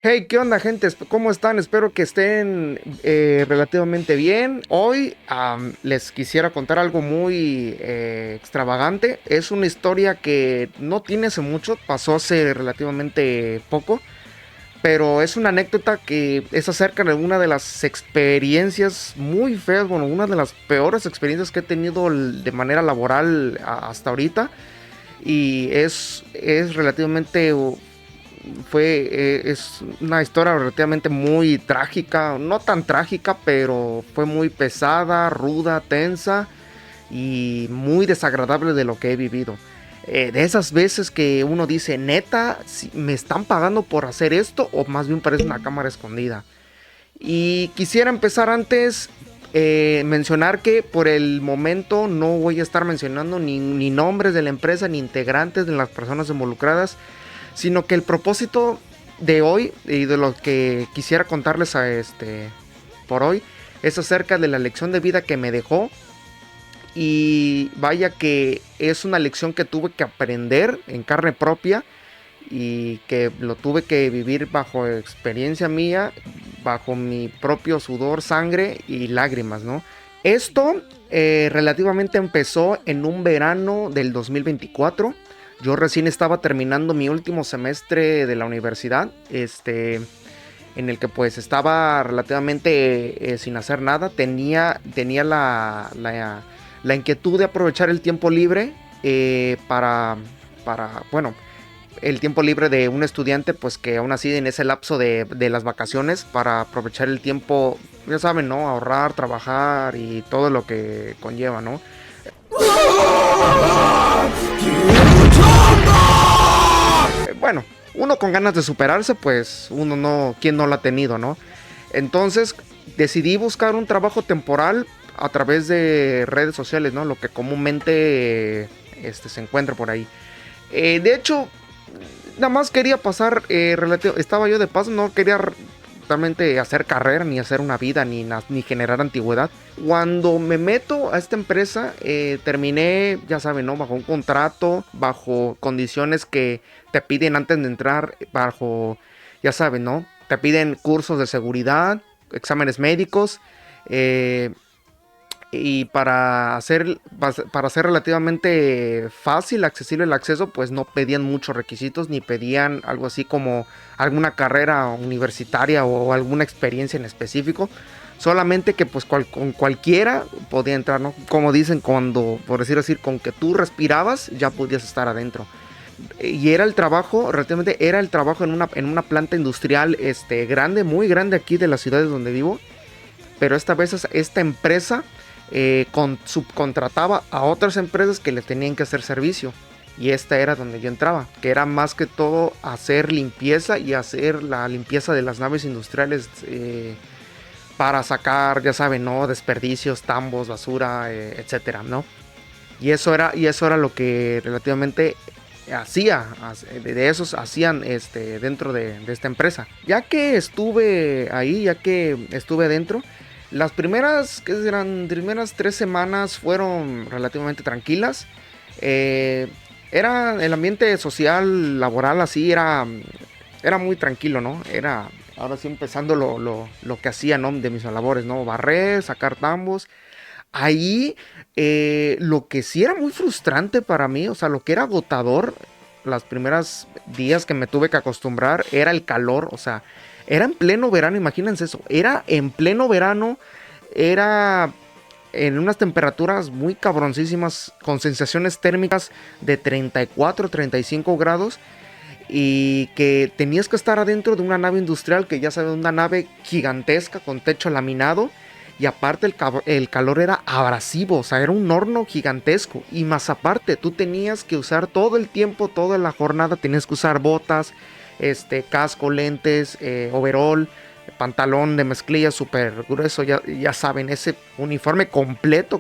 Hey, ¿qué onda, gente? ¿Cómo están? Espero que estén relativamente bien. Hoy les quisiera contar algo muy extravagante. Es una historia que no tiene hace mucho, pasó hace relativamente poco, pero es una anécdota que es acerca de una de las experiencias muy feas, bueno, una de las peores experiencias que he tenido de manera laboral hasta ahorita. Y es relativamente es una historia relativamente muy trágica, no tan trágica, pero fue muy pesada, ruda, tensa y muy desagradable de lo que he vivido. De esas veces que uno dice, neta, si me están pagando por hacer esto o más bien parece una cámara escondida. Y quisiera empezar antes mencionar que por el momento no voy a estar mencionando ni nombres de la empresa ni integrantes de las personas involucradas, sino que el propósito de hoy y de lo que quisiera contarles por hoy es acerca de la lección de vida que me dejó. Y vaya que es una lección que tuve que aprender en carne propia y que lo tuve que vivir bajo experiencia mía, bajo mi propio sudor, sangre y lágrimas, ¿no? Esto relativamente empezó en un verano del 2024. Yo recién estaba terminando mi último semestre de la universidad, en el que pues estaba relativamente sin hacer nada. Tenía la inquietud de aprovechar el tiempo libre bueno, el tiempo libre de un estudiante, pues que aún así en ese lapso de las vacaciones, para aprovechar el tiempo, ya saben, ¿no? Ahorrar, trabajar y todo lo que conlleva, ¿no? Bueno, uno con ganas de superarse, pues uno no, ¿quién no lo ha tenido, no? Entonces decidí buscar un trabajo temporal a través de redes sociales, ¿no? Lo que comúnmente se encuentra por ahí. De hecho, nada más quería pasar, estaba yo de paso, no quería realmente hacer carrera, ni hacer una vida, ni generar antigüedad. Cuando me meto a esta empresa, terminé, ya saben, ¿no? Bajo un contrato, bajo condiciones que te piden antes de entrar, bajo, ya saben, ¿no? Te piden cursos de seguridad, exámenes médicos, eh, y para hacer relativamente fácil, accesible el acceso, pues no pedían muchos requisitos ni pedían algo así como alguna carrera universitaria o alguna experiencia en específico. Solamente que pues con cualquiera podía entrar, ¿no? Como dicen, cuando, por decir así, con que tú respirabas ya podías estar adentro. Y era el trabajo, relativamente era el trabajo en una planta industrial grande, muy grande aquí de las ciudades donde vivo. Pero esta vez esta empresa subcontrataba a otras empresas que le tenían que hacer servicio. Y esta era donde yo entraba, que era más que todo hacer limpieza y hacer la limpieza de las naves industriales, para sacar, ya saben, ¿no? Desperdicios, tambos, basura, etcétera, ¿no? Y eso era lo que relativamente hacía, de esos hacían dentro de esta empresa. Ya que estuve ahí, ya que estuve dentro, las primeras, ¿qué serán? Primeras 3 semanas fueron relativamente tranquilas. Eh, Era el ambiente social, laboral, así, era muy tranquilo, ¿no? Era, ahora sí, empezando lo que hacía, ¿no? De mis labores, ¿no? Barrer, sacar tambos. Ahí, lo que sí era muy frustrante para mí, o sea, lo que era agotador, las primeras días que me tuve que acostumbrar, era el calor, o sea, era en pleno verano, imagínense eso, era en pleno verano, era en unas temperaturas muy cabroncísimas, con sensaciones térmicas de 34, 35 grados, y que tenías que estar adentro de una nave industrial, que ya sabes, una nave gigantesca con techo laminado, y aparte el calor era abrasivo, o sea, era un horno gigantesco, y más aparte tú tenías que usar todo el tiempo, toda la jornada, tenías que usar botas, casco, lentes, overall, pantalón de mezclilla súper grueso, ya saben, ese uniforme completo,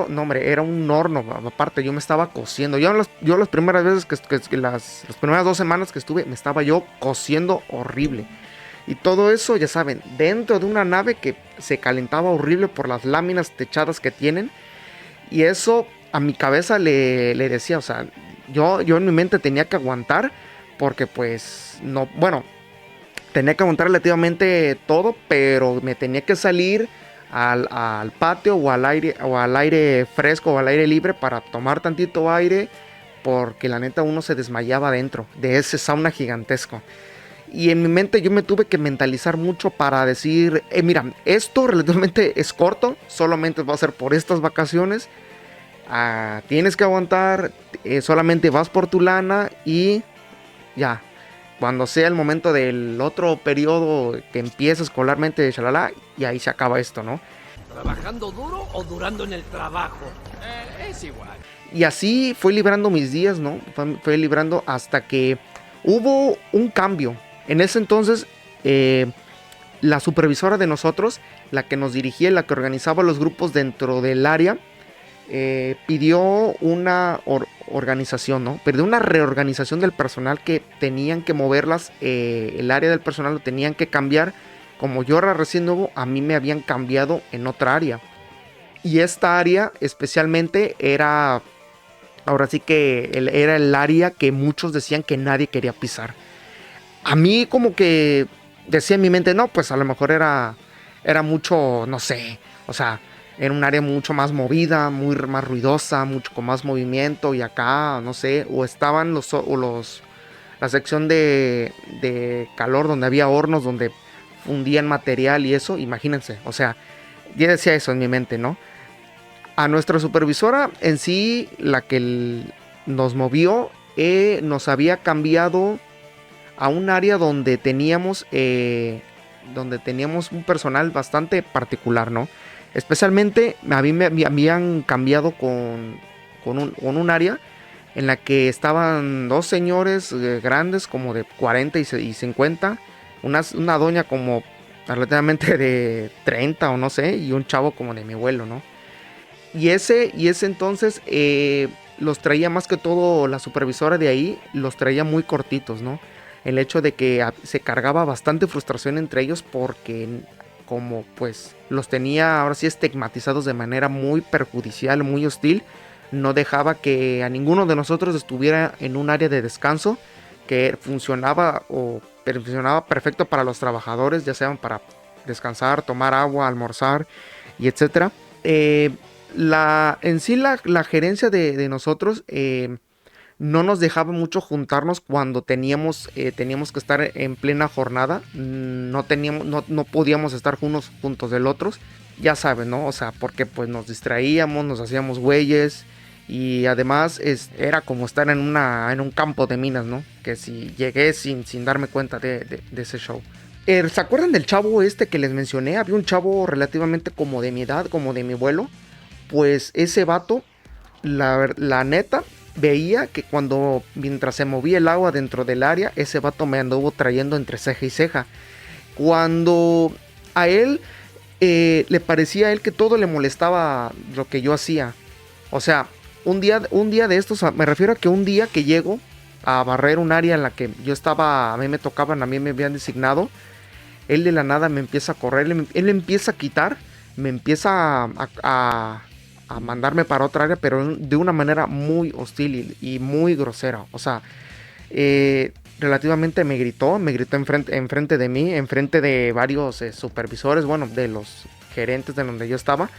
no hombre, era un horno. Aparte yo me estaba cociendo, yo las primeras veces las primeras 2 semanas que estuve, me estaba yo cociendo horrible. Y todo eso, ya saben, dentro de una nave que se calentaba horrible por las láminas techadas que tienen. Y eso a mi cabeza le decía, o sea, yo en mi mente tenía que aguantar, porque pues no, bueno, tenía que aguantar relativamente todo, pero me tenía que salir al patio o al aire fresco o al aire libre para tomar tantito aire, porque la neta uno se desmayaba dentro de ese sauna gigantesco. Y en mi mente yo me tuve que mentalizar mucho para decir, mira, esto relativamente es corto, solamente va a ser por estas vacaciones, tienes que aguantar, solamente vas por tu lana y ya. Cuando sea el momento del otro periodo que empieza escolarmente, shalala, y ahí se acaba esto, ¿no? ¿Trabajando duro o durando en el trabajo? Es igual. Y así fue librando mis días, ¿no? Fue librando hasta que hubo un cambio. En ese entonces, la supervisora de nosotros, la que nos dirigía y la que organizaba los grupos dentro del área, pidió una organización, ¿no? Pidió una reorganización del personal, que tenían que moverlas, el área del personal lo tenían que cambiar. Como yo era recién nuevo, a mí me habían cambiado en otra área. Y esta área especialmente era, ahora sí que era el área que muchos decían que nadie quería pisar. A mí como que decía en mi mente, no, pues a lo mejor era mucho, no sé, o sea, era un área mucho más movida, más ruidosa, mucho con más movimiento, y acá, no sé, o estaban la sección de calor, donde había hornos, donde fundían material y eso, imagínense, o sea, yo decía eso en mi mente, ¿no? A nuestra supervisora en sí, la que nos movió, nos había cambiado a un área donde teníamos un personal bastante particular, ¿no? Especialmente a mí me habían cambiado con un área en la que estaban dos señores grandes, como de 40 y 50, una doña como relativamente de 30 o no sé, y un chavo como de mi abuelo, ¿no? Y ese entonces los traía, más que todo la supervisora de ahí, los traía muy cortitos, ¿no? El hecho de que se cargaba bastante frustración entre ellos, porque como pues los tenía ahora sí estigmatizados de manera muy perjudicial, muy hostil, no dejaba que a ninguno de nosotros estuviera en un área de descanso que funcionaba perfecto para los trabajadores, ya sean para descansar, tomar agua, almorzar y etcétera. En sí la gerencia de nosotros no nos dejaba mucho juntarnos cuando teníamos que estar en plena jornada. No podíamos estar unos juntos del otros, ya saben, ¿no? O sea, porque pues nos distraíamos, nos hacíamos güeyes, y además era como estar en un campo de minas, ¿no? Que si llegué sin darme cuenta de ese show. ¿Se acuerdan del chavo este que les mencioné? Había un chavo relativamente como de mi edad, como de mi abuelo. Pues ese vato, la neta, veía que mientras se movía el agua dentro del área, ese vato me anduvo trayendo entre ceja y ceja. Cuando a él le parecía a él que todo le molestaba lo que yo hacía. O sea, un día de estos, me refiero a que un día que llego a barrer un área en la que yo estaba, a mí me habían designado, él de la nada me empieza a correr, él empieza a quitar, me empieza a mandarme para otra área, pero de una manera muy hostil y muy grosera. O sea, relativamente me gritó enfrente de mí, enfrente de varios supervisores, bueno, de los gerentes de donde yo estaba,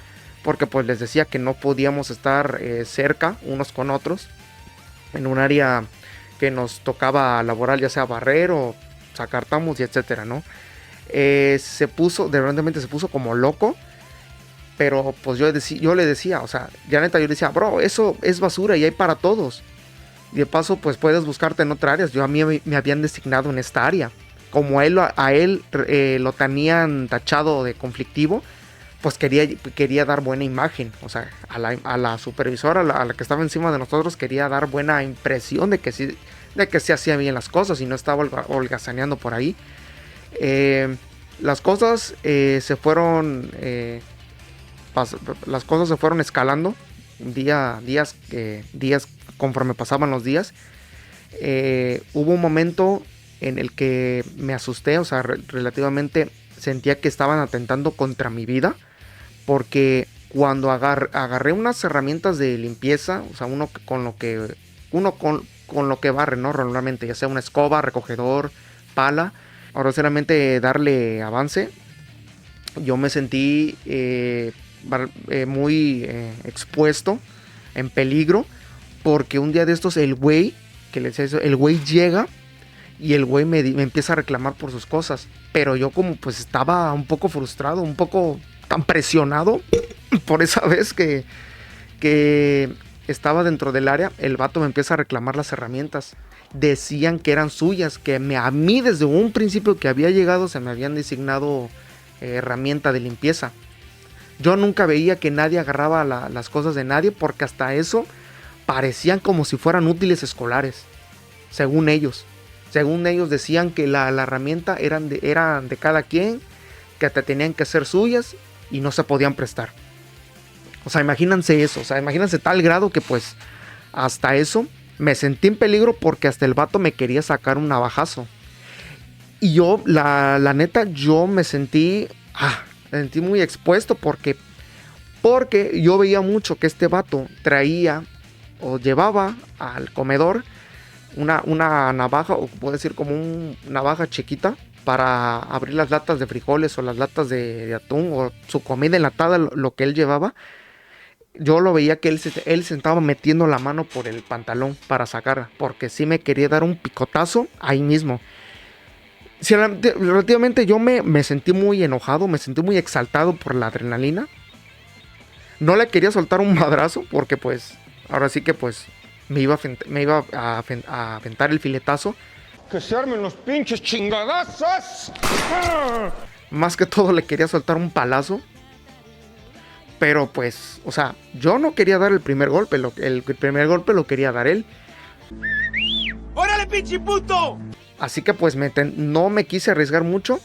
porque pues les decía que no podíamos estar cerca unos con otros en un área que nos tocaba laboral, ya sea barrer o sacar tamos y etcétera, ¿no? De repente se puso como loco. Pero pues yo le decía, o sea, ya neta, yo le decía, bro, eso es basura y hay para todos. Y de paso, pues puedes buscarte en otras áreas. A mí me habían designado en esta área. Como a él lo tenían tachado de conflictivo, pues quería dar buena imagen. O sea, a la supervisora, a la que estaba encima de nosotros, quería dar buena impresión de que sí hacía bien las cosas y no estaba holgazaneando por ahí. Las cosas se fueron escalando días conforme pasaban los días. Hubo un momento en el que me asusté, o sea, relativamente sentía que estaban atentando contra mi vida, porque cuando agarré unas herramientas de limpieza, o sea, uno con lo que barre, ¿no? Normalmente, ya sea una escoba, recogedor, pala, ahora solamente darle avance. Yo me sentí muy expuesto, en peligro, porque un día de estos el güey, que les decía eso, el güey llega y el güey me empieza a reclamar por sus cosas, pero yo como pues estaba un poco frustrado, un poco tan presionado por esa vez que estaba dentro del área, el vato me empieza a reclamar las herramientas. Decían que eran suyas, que a mí desde un principio que había llegado se me habían designado herramienta de limpieza. Yo nunca veía que nadie agarraba las cosas de nadie, porque hasta eso parecían como si fueran útiles escolares, según ellos. Según ellos decían que la herramienta eran de cada quien, que te tenían que ser suyas y no se podían prestar. O sea, imagínense eso, o sea, imagínense tal grado que pues hasta eso me sentí en peligro, porque hasta el vato me quería sacar un navajazo. Y yo, la neta, yo me sentí muy expuesto porque yo veía mucho que este vato traía o llevaba al comedor una navaja, o puedo decir como una navaja chiquita, para abrir las latas de frijoles o las latas de atún o su comida enlatada, lo que él llevaba. Yo lo veía que él se estaba metiendo la mano por el pantalón para sacarla, porque sí me quería dar un picotazo ahí mismo. Sí, relativamente yo me sentí muy enojado, me sentí muy exaltado por la adrenalina. No le quería soltar un madrazo, porque pues ahora sí que pues me iba a aventar el filetazo. ¡Que se armen los pinches chingadazos! Más que todo le quería soltar un palazo. Pero pues, o sea, yo no quería dar el primer golpe. El primer golpe lo quería dar él. ¡Órale, pinche puto! Así que pues no me quise arriesgar mucho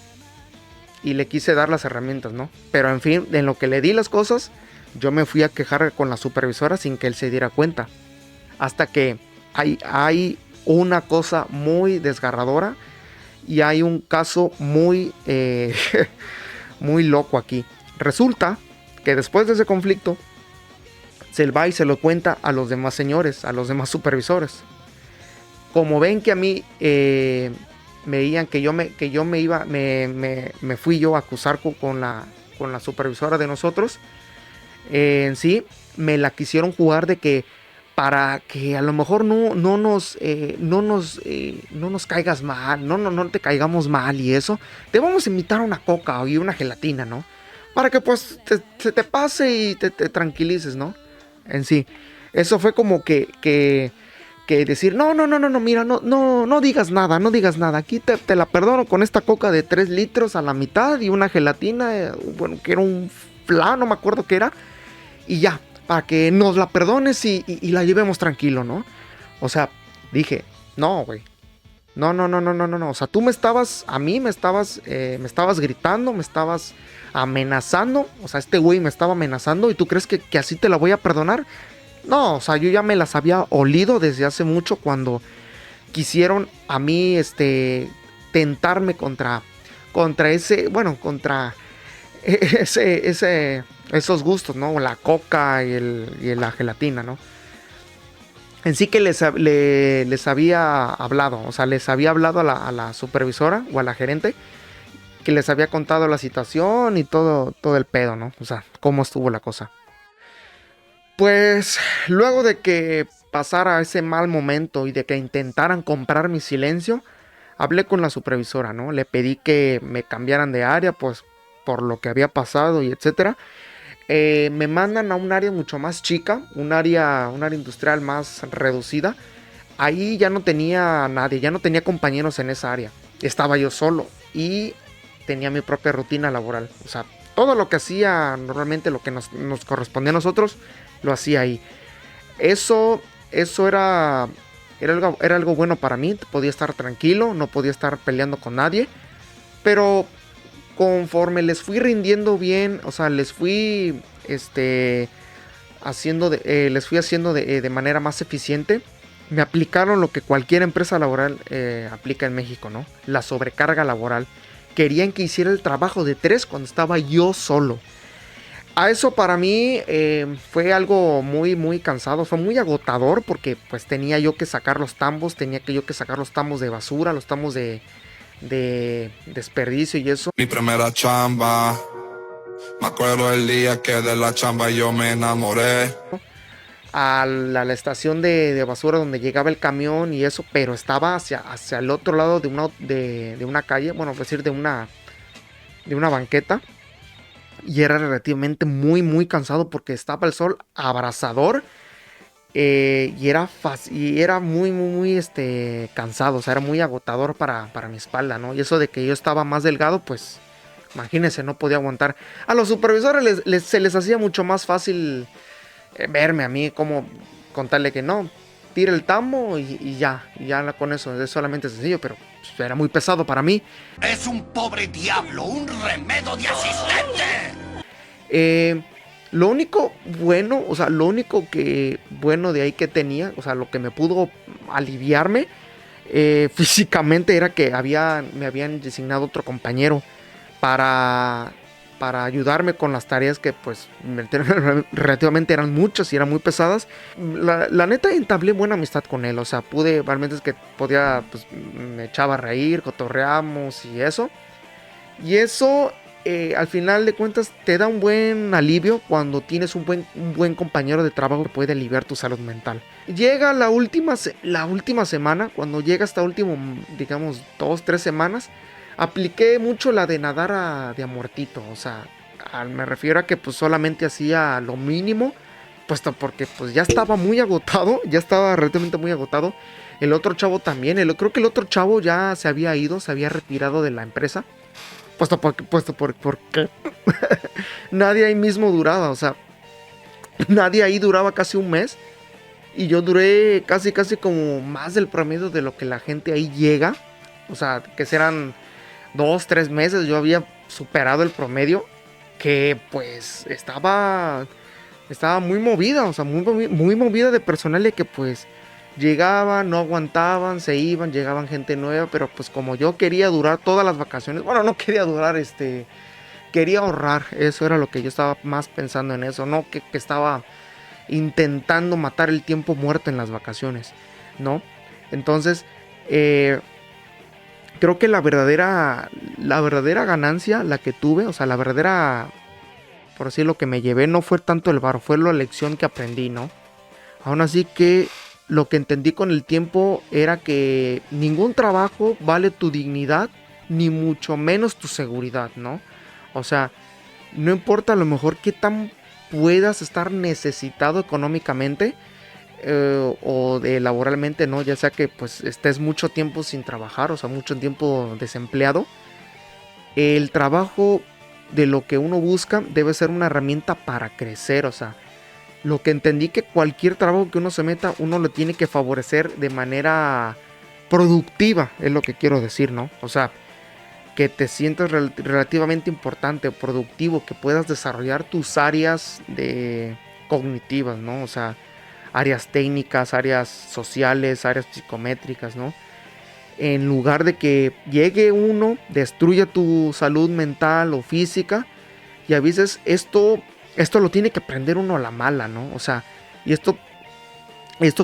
y le quise dar las herramientas, ¿no? Pero en fin, en lo que le di las cosas, yo me fui a quejar con la supervisora sin que él se diera cuenta. Hasta que hay una cosa muy desgarradora y hay un caso muy, muy loco aquí. Resulta que después de ese conflicto, se va y se lo cuenta a los demás señores, a los demás supervisores. Como ven que a mí me veían que yo me fui yo a acusar con la supervisora de nosotros, en sí me la quisieron jugar de que para que a lo mejor no nos caigas mal, no te caigamos mal y eso, te vamos a invitar a una coca y una gelatina, ¿no? Para que pues se te pase y te tranquilices, ¿no? En sí, eso fue como que decir, no, mira, no digas nada, aquí te la perdono con esta coca de 3 litros a la mitad y una gelatina, bueno, que era un flan, no me acuerdo qué era, y ya, para que nos la perdones y la llevemos tranquilo, ¿no? O sea, dije, no, güey, no, o sea, tú me estabas gritando, me estabas amenazando, o sea, este güey me estaba amenazando y tú crees que así te la voy a perdonar. No, o sea, yo ya me las había olido desde hace mucho cuando quisieron a mí tentarme contra esos gustos, ¿no? La coca y la gelatina, ¿no? En sí que les había hablado, o sea, les había hablado a la supervisora o a la gerente, que les había contado la situación y todo el pedo, ¿no? O sea, cómo estuvo la cosa. Pues luego de que pasara ese mal momento y de que intentaran comprar mi silencio, hablé con la supervisora, ¿no? Le pedí que me cambiaran de área, pues por lo que había pasado y etcétera. Me mandan a un área mucho más chica, un área industrial más reducida. Ahí ya no tenía nadie, ya no tenía compañeros en esa área. Estaba yo solo y tenía mi propia rutina laboral. O sea, todo lo que hacía normalmente, lo que nos correspondía a nosotros, lo hacía ahí. Eso era algo bueno para mí. Podía estar tranquilo, no podía estar peleando con nadie. Pero conforme les fui rindiendo bien, o sea, les fui haciendo de manera más eficiente, me aplicaron lo que cualquier empresa laboral aplica en México, ¿no? La sobrecarga laboral. Querían que hiciera el trabajo de 3 cuando estaba yo solo. A eso para mí fue algo muy, muy cansado, fue muy agotador porque pues tenía yo que sacar los tambos, de basura, los tambos de de desperdicio y eso. Mi primera chamba, me acuerdo el día que de la chamba yo me enamoré. A la estación de basura donde llegaba el camión y eso, pero estaba hacia el otro lado de una calle, bueno, es decir, de una banqueta. Y era relativamente muy cansado porque estaba el sol abrasador. Y era muy cansado, o sea, era muy agotador para mi espalda, ¿no? Y eso de que yo estaba más delgado, pues imagínense, no podía aguantar. A los supervisores se les hacía mucho más fácil verme a mí, como contarle que no, tira el tambo y ya con eso, es solamente sencillo, pero pues, era muy pesado para mí. Es un pobre diablo, un remedo de asistente. Lo único bueno, o sea, lo único que bueno de ahí que tenía, o sea, lo que me pudo aliviarme físicamente era que me habían designado otro compañero para ayudarme con las tareas que pues relativamente eran muchas y eran muy pesadas. La neta entablé buena amistad con él, o sea, realmente es que podía, pues me echaba a reír, cotorreamos y eso. Y eso al final de cuentas te da un buen alivio cuando tienes un buen compañero de trabajo que puede aliviar tu salud mental. Llega la última semana, cuando llega hasta último, digamos, 2-3 semanas, apliqué mucho la de nadar de a muertito, o sea, me refiero a que pues solamente hacía lo mínimo, puesto porque pues ya estaba muy agotado, ya estaba relativamente muy agotado. El otro chavo también, creo que el otro chavo ya se había ido, se había retirado de la empresa, puesto porque nadie ahí mismo duraba, o sea, nadie ahí duraba casi un mes. Y yo duré casi como más del promedio de lo que la gente ahí llega, o sea, que serán 2-3 meses. Yo había superado el promedio, que pues estaba muy movida, o sea, muy movida de personal, de que pues llegaban, no aguantaban, se iban, llegaban gente nueva, pero pues como yo quería durar todas las vacaciones, bueno, no quería durar, quería ahorrar, eso era lo que yo estaba más pensando en eso, no que estaba intentando matar el tiempo muerto en las vacaciones, ¿no? Entonces, creo que la verdadera ganancia, la que tuve, o sea, la verdadera, por así lo que me llevé, no fue tanto el varo, fue la lección que aprendí, ¿no? Aún así que lo que entendí con el tiempo era que ningún trabajo vale tu dignidad, ni mucho menos tu seguridad, ¿no? O sea, no importa a lo mejor qué tan puedas estar necesitado económicamente o laboralmente, ¿no? Ya sea que pues estés mucho tiempo sin trabajar, o sea, mucho tiempo desempleado. El trabajo, de lo que uno busca, debe ser una herramienta para crecer, o sea, lo que entendí, que cualquier trabajo que uno se meta, uno lo tiene que favorecer de manera productiva, es lo que quiero decir, ¿no? O sea, que te sientas relativamente importante o productivo, que puedas desarrollar tus áreas cognitivas, ¿no? O sea, áreas técnicas, áreas sociales, áreas psicométricas, ¿no? En lugar de que llegue uno, destruya tu salud mental o física, y a veces esto lo tiene que aprender uno a la mala, ¿no? O sea, y esto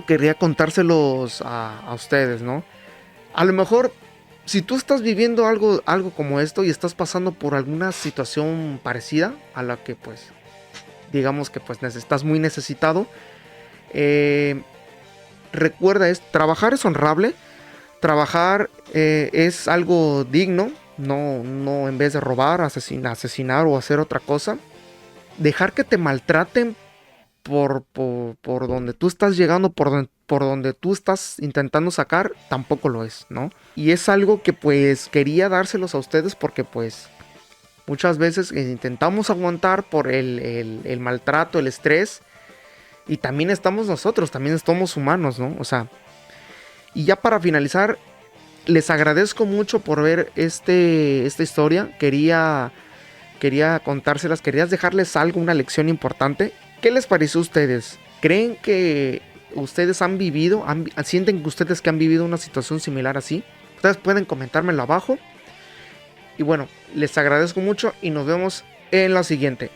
quería contárselos a ustedes, ¿no? A lo mejor, si tú estás viviendo algo como esto y estás pasando por alguna situación parecida a la que pues digamos que pues estás muy necesitado, recuerda, trabajar es honrable, trabajar es algo digno, no en vez de robar, asesinar o hacer otra cosa. Dejar que te maltraten por donde tú estás llegando, por donde tú estás intentando sacar, tampoco lo es, ¿no? Y es algo que pues quería dárselos a ustedes, porque pues muchas veces intentamos aguantar por el maltrato, el estrés, y también estamos nosotros, también somos humanos, ¿no? O sea, y ya para finalizar, les agradezco mucho por ver esta historia. Quería contárselas, quería dejarles algo, una lección importante. ¿Qué les pareció a ustedes? ¿Creen que ustedes sienten que ustedes que han vivido una situación similar así? Ustedes pueden comentármelo abajo. Y bueno, les agradezco mucho y nos vemos en la siguiente.